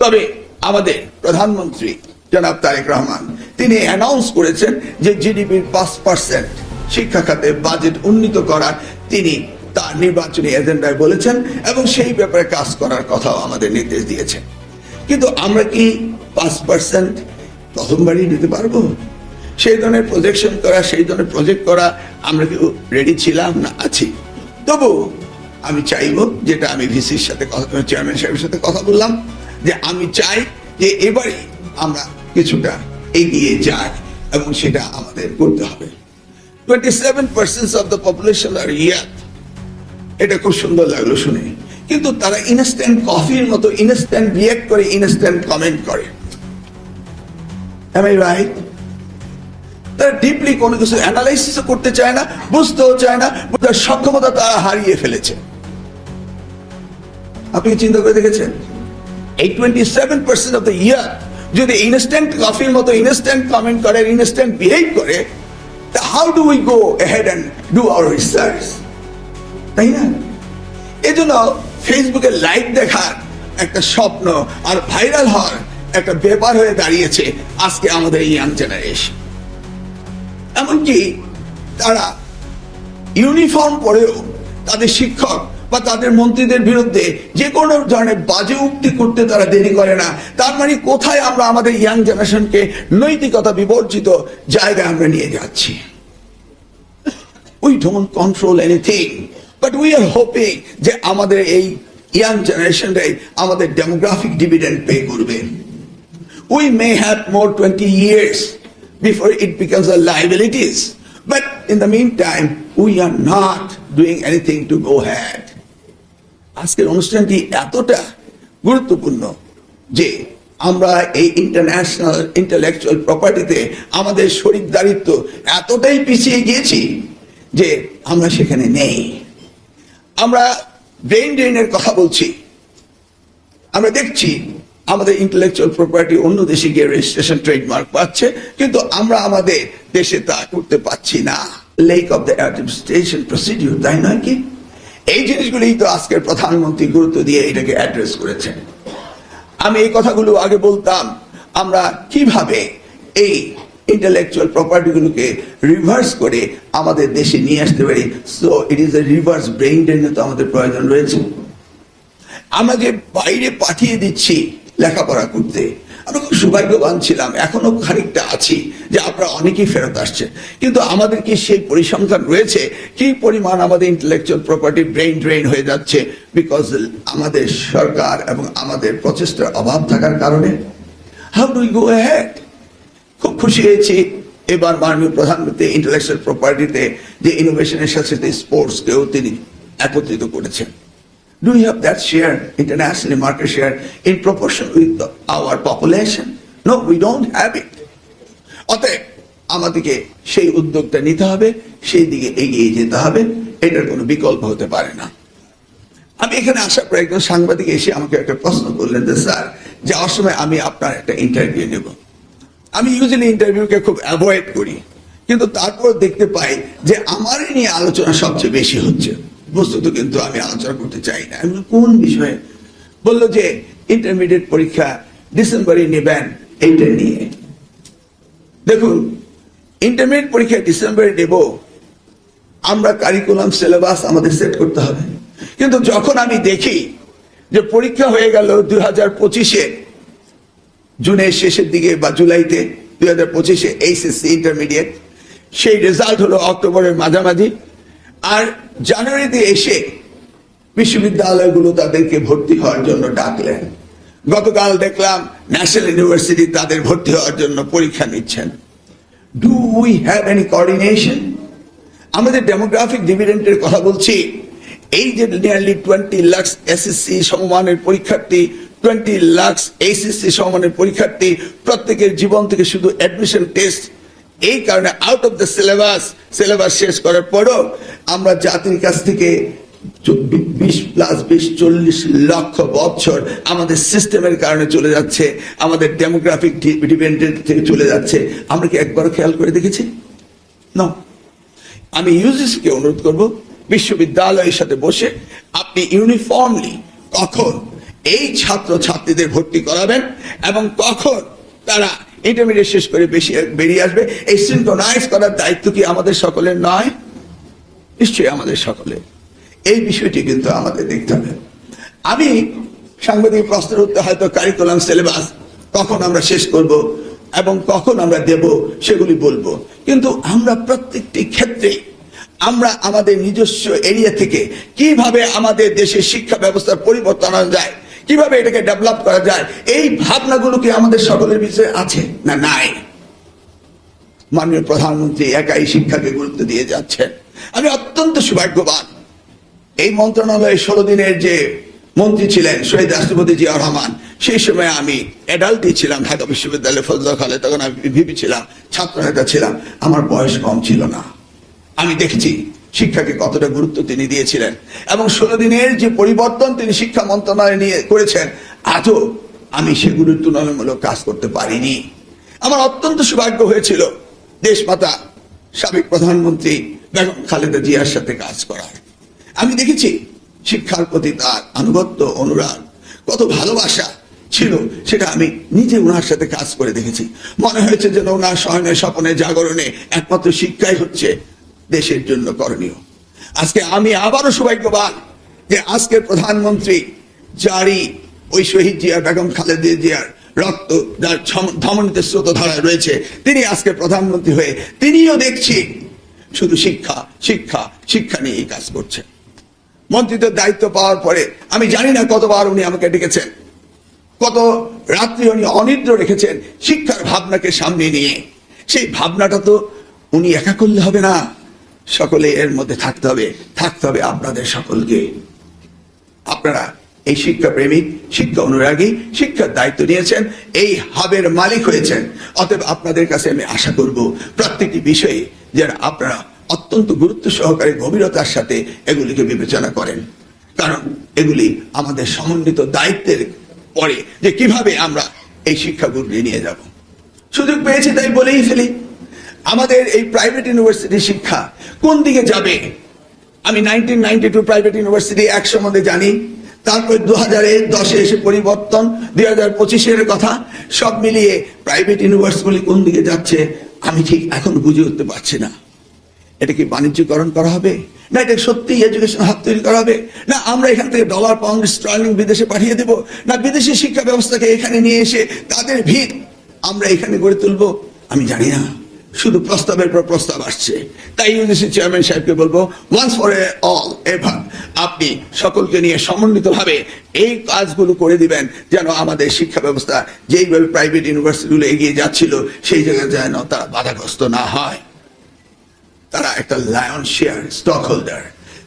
তবে আমাদের প্রধানমন্ত্রী জনাব তারেক রহমান তিনি অ্যানাউন্স করেছেন যে জিডিপির 5% শিক্ষা খাতে বাজেট উন্নীত করার তিনি তার নির্বাচনী এজেন্ডায় বলেছেন এবং সেই ব্যাপারে কাজ করার কথাও আমাদের নির্দেশ দিয়েছেন। কিন্তু আমরা কি 5% প্রথমবারই নিতে পারবো? সেই ধরনের প্রজেকশন করা, সেই ধরনের প্রজেক্ট করা আমরা কি রেডি ছিলাম না আছি? তবু আমি চাইবো, যেটা আমি ভিসির সাথে চেয়ারম্যান সাহেবের সাথে কথা বললাম, যে আমি চাই যে এবারে আমরা কিছুটা এগিয়ে যাই এবং সেটা আমাদের করতে হবে। 27% of the population are young, এটা খুব সুন্দর লাগলো শুনে, কিন্তু তারা ইনস্ট্যান্ট কফির মতো ইনস্ট্যান্ট রিঅ্যাক্ট করে, ইনস্ট্যান্ট কমেন্ট করে। Am I right? তারা ডিপলি কোনো কিছু অ্যানালাইসিসও করতে চায় না, বুঝতেও চায় না, তার সক্ষমতা তারা হারিয়ে ফেলেছে। আপনি চিন্তা করে দেখেছেন এই 27% অফ দ্য ইয়ার যদি ইনস্ট্যান্ট কফির মতো ইনস্ট্যান্ট কমেন্ট করে, ইনস্ট্যান্ট বিহেভ করে, how do we go ahead and do our research? তাই না? এজন্য ফেসবুকে লাইক দেখার একটা স্বপ্ন আর ভাইরাল হওয়ার একটা ব্যাপার হয়ে দাঁড়িয়েছে আজকে আমাদের ইয়াং জেনারেশন। এমনকি তারা ইউনিফর্ম পরেও তাদের শিক্ষক বা তাদের মন্ত্রীদের বিরুদ্ধে যে কোনো ধরনের বাজে উক্তি করতে তারা দেরি করে না। তার মানে কোথায় আমরা আমাদের ইয়াং জেনারেশনকে নৈতিকতা বিবর্জিত জায়গায় আমরা নিয়ে যাচ্ছি? We don't control anything, but we are hoping যে আমাদের এই ইয়াং জেনারেশনরাই আমাদের ডেমোগ্রাফিক ডিভিডেন্ড পে করবে। We may have more 20 years before it becomes a liabilities, but in the meantime we are not doing anything to go ahead. আজকের অনুষ্ঠানটি এতটা গুরুত্বপূর্ণ যে আমরা এই ইন্টারন্যাশনাল ইন্টেলেকচুয়াল প্রপার্টিতে আমাদের শরীকদারিত্ব এতটাই পিছিয়ে গিয়েছি যে আমরা সেখানে নেই। আমরা ব্রেইন ড্রেনের কথা বলছি, আমরা দেখছি আমাদের ইন্টেলেকচুয়াল প্রপার্টি অন্য দেশে গিয়ে রেজিস্ট্রেশন ট্রেডমার্ক পাচ্ছে, কিন্তু আমরা আমাদের দেশে তা করতে পারছি না। Lake of the administration procedure, তাই নয় কি? এই জিনিসগুলোই তো আজকের প্রধানমন্ত্রী গুরুত্ব দিয়ে এটাকে অ্যাড্রেস করেছেন। আমি এই কথাগুলো আগে বলতাম, আমরা কিভাবে এই ইন্টেলেকচুয়াল প্রপার্টিগুলোকে রিভার্স করে আমাদের দেশে নিয়ে আসতে পারি। So it is a reverse brain ড্রেনের তো আমাদের প্রয়োজন রয়েছে। আমরা যে বাইরে পাঠিয়ে দিচ্ছি লেখাপড়া করতে, আমরা খুব সৌভাগ্যবান ছিলাম, এখনো খানিকটা আছি যে আপনারা অনেকেই ফেরত আসছে, কিন্তু আমাদের কি সেই পরিসংখ্যান রয়েছে কি পরিমাণ আমাদের ইন্টেলেকচুয়াল প্রপার্টি ব্রেইন ড্রেন হয়ে যাচ্ছে বিকজ আমাদের সরকার এবং আমাদের প্রচেষ্টার অভাব থাকার কারণে? How do we go ahead? খুব খুশি হয়েছি এবার মাননীয় প্রধানমন্ত্রী ইন্টেলেকচুয়াল প্রপার্টিতে যে ইনোভেশনের সাথে স্পোর্টসকেও তিনি একত্রিত করেছেন। Do we have that share, internationally market share, in proportion with our population? No, we don't have it. অতএব আমাদেরকে সেই উদ্যোগটা নিতে হবে, সেই দিকে এগিয়ে যেতে হবে, এটার কোনো বিকল্প হতে পারে না। আমি এখানে আসার পর একজন সাংবাদিক এসে আমাকে একটা প্রশ্ন করলেন যে স্যার, যাওয়ার সময় আমি আপনার একটা ইন্টারভিউ নেব। আমি ইউজুয়ালি ইন্টারভিউকে খুব অ্যাভয়েড করি, কিন্তু তারপর দেখতে পাই যে আমার নিয়ে আলোচনা সবচেয়ে বেশি হচ্ছে। বস্তুত কিন্তু আমি আলোচনা করতে চাই না। আমি কোন বিষয়ে? বললো যে ইন্টারমিডিয়েট পরীক্ষা ডিসেম্বরে নেবেন, এইটা নিয়ে। দেখুন, ইন্টারমিডিয়েট পরীক্ষা ডিসেম্বরে নেব, আমরা কারিকুলাম সিলেবাস আমাদের সেট করতে হবে। কিন্তু যখন আমি দেখি যে পরীক্ষা হয়ে গেল 2025-এ জুনের শেষের দিকে বা জুলাইতে, 2025-এ এইচএসসি ইন্টারমিডিয়েট, সেই রেজাল্ট হলো অক্টোবরের মাঝামাঝি, আর জানুয়ারিতে এসে বিশ্ববিদ্যালয়গুলো তাদেরকে ভর্তি হওয়ার জন্য ডাকলেন। গতকাল দেখলাম ন্যাশনাল ইউনিভার্সিটি তাদের ভর্তি হওয়ার জন্য পরীক্ষা নিচ্ছেন। Do we have any coordination? আমাদের ডেমোগ্রাফিক ডিভিডেন্ডের কথা বলছি, এই যে নিয়ারলি 20 লাখ এসএসসি সমমানের পরীক্ষার্থী, 20 লাখ এইচএসসি সমমানের পরীক্ষার্থী, প্রত্যেকের জীবন থেকে শুধু অ্যাডমিশন টেস্ট। এই কারণে আউট অফ দ্য সিলেবাস শেষ করার পরও আমরা জাতির কাছ থেকে 20+20 লক্ষ বছর আমাদের সিস্টেমের কারণে চলে যাচ্ছে, আমাদের ডেমোগ্রাফিক ডিপেন্ডেন্ট থেকে চলে যাচ্ছে। আমরা কি একবারও খেয়াল করে দেখেছি? না। আমি ইউজিসিকে অনুরোধ করব, বিশ্ববিদ্যালয়ের সাথে বসে আপনি ইউনিফর্মলি কখন এই ছাত্র ছাত্রীদের ভর্তি করাবেন এবং কখন তারা ইন্টারমিডিয়েট শেষ করে বেরিয়ে আসবে, এই সিনক্রোনাইজ করার দায়িত্ব কি আমাদের সকলের নয়? নিশ্চয়ই আমাদের সকলের। এই বিষয়টি কিন্তু আমাদের দেখতে হবে। আমি সাংবাদিক প্রশ্নের উত্তর হয়তো কারিকুলাম সিলেবাস কখন আমরা শেষ করব এবং কখন আমরা দেব সেগুলি বলবো, কিন্তু আমরা প্রত্যেকটি ক্ষেত্রে আমরা আমাদের নিজস্ব এরিয়া থেকে কিভাবে আমাদের দেশের শিক্ষা ব্যবস্থার পরিবর্তন আনা যায়, কিভাবে এটাকে ডেভেলপ করা যায়, এই ভাবনাগুলো কি আমাদের সকলের বিষয়ে আছে না নাই? মাননীয় প্রধানমন্ত্রী একাই শিক্ষাকে গুরুত্ব দিয়ে যাচ্ছেন। আমি অত্যন্ত সৌভাগ্যবান। এই মন্ত্রণালয়ে 16 দিনের যে মন্ত্রী ছিলেন শহীদ রাষ্ট্রপতি জিয়াউর রহমান, সেই সময় আমি অ্যাডাল্টই ছিলাম, ঢাকা বিশ্ববিদ্যালয়ে ফজলুল হলে, তখন আমি ভিপি ছিলাম, ছাত্র নেতা ছিলাম, আমার বয়স কম ছিল না। আমি দেখেছি শিক্ষাকে কতটা গুরুত্ব তিনি দিয়েছিলেন এবং 16 দিনের যে পরিবর্তন তিনি শিক্ষা মন্ত্রণালয়ে নিয়ে করেছেন, আজও আমি সেগুলোর তুলনামূলক কাজ করতে পারিনি। আমার অত্যন্ত সৌভাগ্য হয়েছিল দেশমাতা সাবেক প্রধানমন্ত্রী বেগম খালেদা জিয়ার সাথে কাজ করার। আমি দেখেছি শিক্ষার প্রতি তার আনুগত্য, অনুরাগ, কত ভালোবাসা ছিল, সেটা আমি নিজে ওনার সাথে কাজ করে দেখেছি। মনে হয়েছে যেন ওনার শয়নে স্বপনে জাগরণে একমাত্র শিক্ষাই হচ্ছে দেশের জন্য করণীয়। আজকে আমি আবারও সৌভাগ্যবান যে আজকের প্রধানমন্ত্রী, যারই ওই শহীদ জিয়া বেগম খালেদা জিয়ার রক্ত যার ধমনীতে স্রোতধারায় রয়েছে, তিনি আজকে প্রধানমন্ত্রী হয়ে তিনিও দেখছি শুধু শিক্ষা শিক্ষা শিক্ষা নিয়েই কাজ করছেন। মন্ত্রিত্বের দায়িত্ব পাওয়ার পরে আমি জানি না কতবার উনি আমাকে ডেকেছেন, কত রাত্রি উনি অনিদ্র রেখেছেন শিক্ষার ভাবনাকে সামনে নিয়ে। সেই ভাবনাটা তো উনি একা করলে হবে না, সকলে এর মধ্যে থাকতে হবে আপনাদের সকলকে। আপনারা এই শিক্ষা প্রেমিক, শিক্ষা অনুরাগী, শিক্ষার দায়িত্ব নিয়েছেন, এই হাবের মালিক হয়েছেন। অতএব আপনাদের কাছে আমি আশা করব প্রত্যেকটি বিষয়ে যারা আপনারা অত্যন্ত গুরুত্ব সহকারে গভীরতার সাথে এগুলিকে বিবেচনা করেন, কারণ এগুলি আমাদের সমন্বিত দায়িত্বের পরে যে কিভাবে আমরা এই শিক্ষাগুলি নিয়ে যাব। সুযোগ পেয়েছি তাই বলেই ফেলি, আমাদের এই প্রাইভেট ইউনিভার্সিটি শিক্ষা কোন দিকে যাবে? আমি 1992 প্রাইভেট ইউনিভার্সিটি এক সম্বন্ধে জানি, তারপর 2010 এসে পরিবর্তন, 2025 কথা, সব মিলিয়ে প্রাইভেট ইউনিভার্সিটি কোন দিকে যাচ্ছে আমি ঠিক এখন বুঝে উঠতে পারছি না। এটা কি বাণিজ্যকরণ করা হবে, না এটা সত্যি এডুকেশন হাব তৈরি করা হবে, না আমরা এখান থেকে ডলার পাউন্ড স্টার্লিং বিদেশে পাঠিয়ে দেব, না বিদেশি শিক্ষা ব্যবস্থাকে এখানে নিয়ে এসে তাদের ভিত আমরা এখানে গড়ে তুলবো? আমি জানি না, শুধু প্রস্তাবের পর প্রস্তাব আসছে। তাই ইউনিভার্সিটি চেয়ারম্যান সাহেবকে বলবো, ওয়ান্স ফর অল এভার আপনি সকলকে নিয়ে সমন্বিতভাবে এই কাজগুলো করে দিবেন, যেন আমাদের শিক্ষা ব্যবস্থা যেইভাবে প্রাইভেট ইউনিভার্সিটিগুলো এগিয়ে যাচ্ছিল সেই জায়গায় যেন তারা বাধাগ্রস্ত না হয়। তারা একটা লায়ন শেয়ার স্টক হোল্ডার,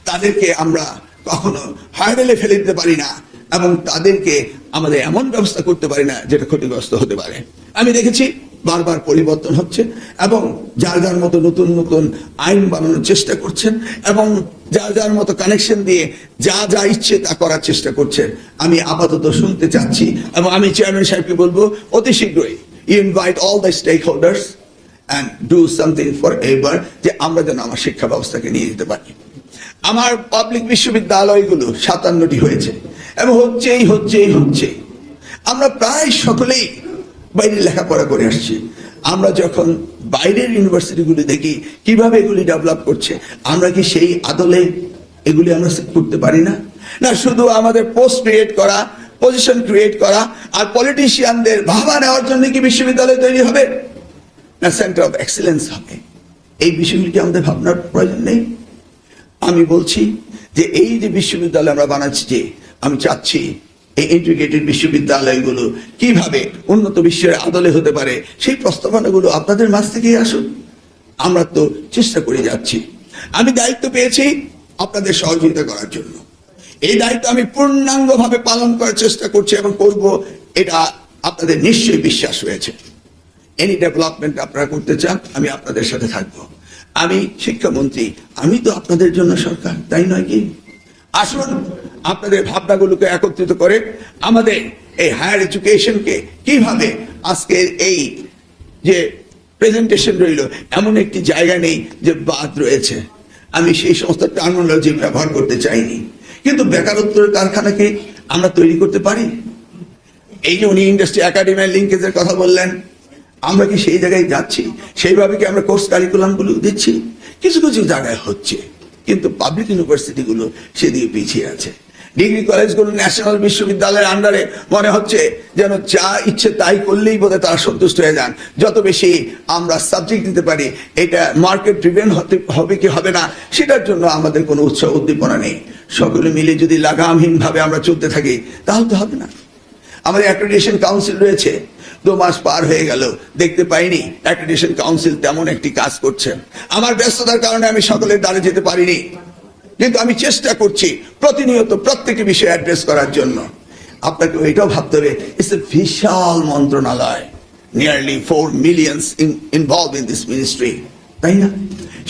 তাদেরকে আমরা কখনো হায়বেলে ফেলে দিতে পারি না এবং তাদেরকে আমাদের এমন ব্যবস্থা করতে পারি না যেটা ক্ষতিগ্রস্ত হতে পারে। আমি দেখেছি বারবার পরিবর্তন হচ্ছে এবং যার যার মতো নতুন নতুন আইন বানানোর চেষ্টা করছেন এবং যার যার মতো কানেকশন দিয়ে যা যা ইচ্ছে তা করার চেষ্টা করছেন। আমি আপাতত শুনতে চাচ্ছি এবং আমি চেয়ারম্যান সাহেবকে বলবো অতি শীঘ্রই invite all the stakeholders and do something forever, যে আমরা যেন আমার শিক্ষা ব্যবস্থাকে নিয়ে যেতে পারি। আমার পাবলিক বিশ্ববিদ্যালয়গুলো 57টি হয়েছে এবং হচ্ছে। আমরা প্রায় সকলেই বাইরে লেখাপড়া করে আসছি। আমরা যখন বাইরের ইউনিভার্সিটিগুলি দেখি কিভাবে এগুলি ডেভেলপ করছে, আমরা কি সেই আদলে এগুলি আমরা করতে পারি না? না শুধু আমাদের পোস্ট ক্রিয়েট করা, পজিশন ক্রিয়েট করা আর পলিটিশিয়ানদের ভাবা নেওয়ার জন্য কি বিশ্ববিদ্যালয় তৈরি হবে, না সেন্টার অফ এক্সেলেন্স হবে? এই বিষয়গুলি কি আমাদের ভাবনার প্রয়োজন নেই? আমি বলছি যে এই যে বিশ্ববিদ্যালয় আমরা বানাচ্ছি, যে আমি চাচ্ছি এই ইন্টিগ্রেটেড বিশ্ববিদ্যালয়গুলো কিভাবে উন্নত বিশ্বের আদলে হতে পারে, সেই প্রস্তাবনাগুলো আপনাদের মাঝ থেকেই আসুন। আমরা তো চেষ্টা করে যাচ্ছি। আমি দায়িত্ব পেয়েছি আপনাদের সহযোগিতা করার জন্য। এই দায়িত্ব আমি পূর্ণাঙ্গভাবে পালন করার চেষ্টা করছি এবং করব, এটা আপনাদের নিশ্চয়ই বিশ্বাস রয়েছে। এনি ডেভেলপমেন্ট আপনারা করতে চান, আমি আপনাদের সাথে থাকবো। আমি শিক্ষামন্ত্রী, আমি তো আপনাদের জন্য সরকার, তাই নয় কি? আসুন আপনাদের ভাবনাগুলোকে একত্রিত করে আমাদের এই হায়ার এডুকেশনকে কিভাবে আজকের এই যে প্রেজেন্টেশন রইল, এমন একটি জায়গা নেই যে বাদ রয়েছে। আমি সেই সমস্ত টার্মিনোলজি ব্যবহার করতে চাইনি, কিন্তু বেকারত্বের কারখানাকে আমরা তৈরি করতে পারি? এই যে উনি ইন্ডাস্ট্রি একাডেমির লিঙ্কেজের কথা বললেন, আমরা কি সেই জায়গায় যাচ্ছি? সেইভাবে কি আমরা কোর্স কারিকুলাম গুলো দিচ্ছি? কিছু কিছু জায়গায় হচ্ছে, কিন্তু পাবলিক ইউনিভার্সিটি গুলো সেদিকে পিছিয়ে আছে। ডিগ্রি কলেজগুলো ন্যাশনাল বিশ্ববিদ্যালয়ের আন্ডারে মনে হচ্ছে যেন যা ইচ্ছে তাই করলেই বোধহয় তারা সন্তুষ্ট হয়ে যান। যত বেশি আমরা সাবজেক্ট দিতে পারি, এটা মার্কেট ড্রিভেন হবে কি হবে না সেটার জন্য আমাদের কোনো উৎসাহ উদ্দীপনা নেই। সকলে মিলে যদি লাগামহীন ভাবে আমরা চলতে থাকি তাহলে তো হবে না। আমাদের অ্যাক্রেডিটেশন কাউন্সিল রয়েছে, 2 মাস পার হয়ে গেল, দেখতে পাইনি অ্যাক্রেডিটেশন কাউন্সিল তেমন একটি কাজ করছে। আমার ব্যস্ততার কারণে আমি সকলের দ্বারে যেতে পারিনি, কিন্তু আমি চেষ্টা করছি প্রতিনিয়ত প্রত্যেকটি বিষয় অ্যাড্রেস করার জন্য। আপনাকে এটাও ভাবতে হবে, ইটস এ বিশাল মন্ত্রণালয়, nearly 4 million involve in this ministry, তাই না?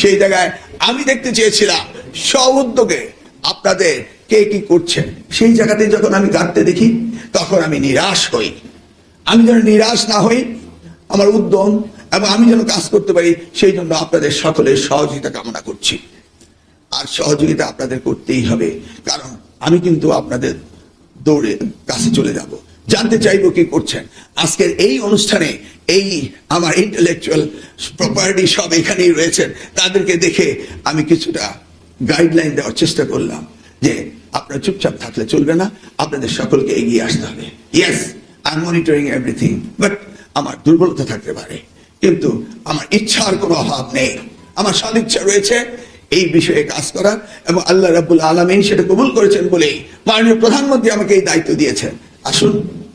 সেই জায়গায় আমি দেখতে চেয়েছিলাম সব উদ্যোগে আপনাদের কে কি করছেন। সেই জায়গাতে যখন আমি গাঁটতে দেখি তখন আমি নিরাশ হই। আমি যেন নিরাশ না হই, আমার উদ্যম এবং আমি যেন কাজ করতে পারি, সেই জন্য আপনাদের সকলের সহযোগিতা কামনা করছি। আর সহযোগিতা আপনাদের করতেই হবে, কারণ আমি কিন্তু আপনাদের দৌড়ে কাছে চলে যাব, জানতে চাইবো কি করছেন। আজকের এই অনুষ্ঠানে এই আমার ইন্টেলেকচুয়াল প্রপার্টি সব এখানেই রয়েছেন, তাদেরকে দেখে আমি কিছুটা গাইডলাইন দেওয়ার চেষ্টা করলাম যে আপনারা চুপচাপ থাকলে চলবে না, আপনাদের সকলকে এগিয়ে আসতে হবে। Yes, I am monitoring everything, but আমার দুর্বলতা থাকতে পারে, কিন্তু আমার ইচ্ছার কোনো অভাব নেই। আমার সদিচ্ছা রয়েছে এই বিষয়ে কাজ করা, এবং আল্লাহ রাব্বুল আলামিন সেটা কবুল করেছেন বলেই মাননীয় প্রধানমন্ত্রী আমাকে এই দায়িত্ব দিয়েছেন। আসুন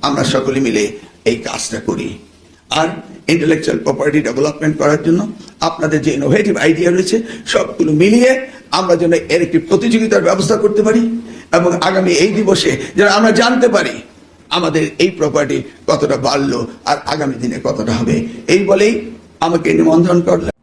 আমরা সকলে মিলে এই কাজটা করি। আর ইন্টেলেকচুয়াল প্রপার্টি ডেভেলপমেন্ট করার জন্য আপনাদের যে ইনোভেটিভ আইডিয়া রয়েছে সবগুলো মিলিয়ে আমরা যেন এর একটি প্রতিযোগিতার ব্যবস্থা করতে পারি, এবং আগামী এই দিবসে যেন আমরা জানতে পারি আমাদের এই প্রপার্টি কতটা বাড়লো আর আগামী দিনে কতটা হবে। এই বলেই আমাকে নিমন্ত্রণ করলেন।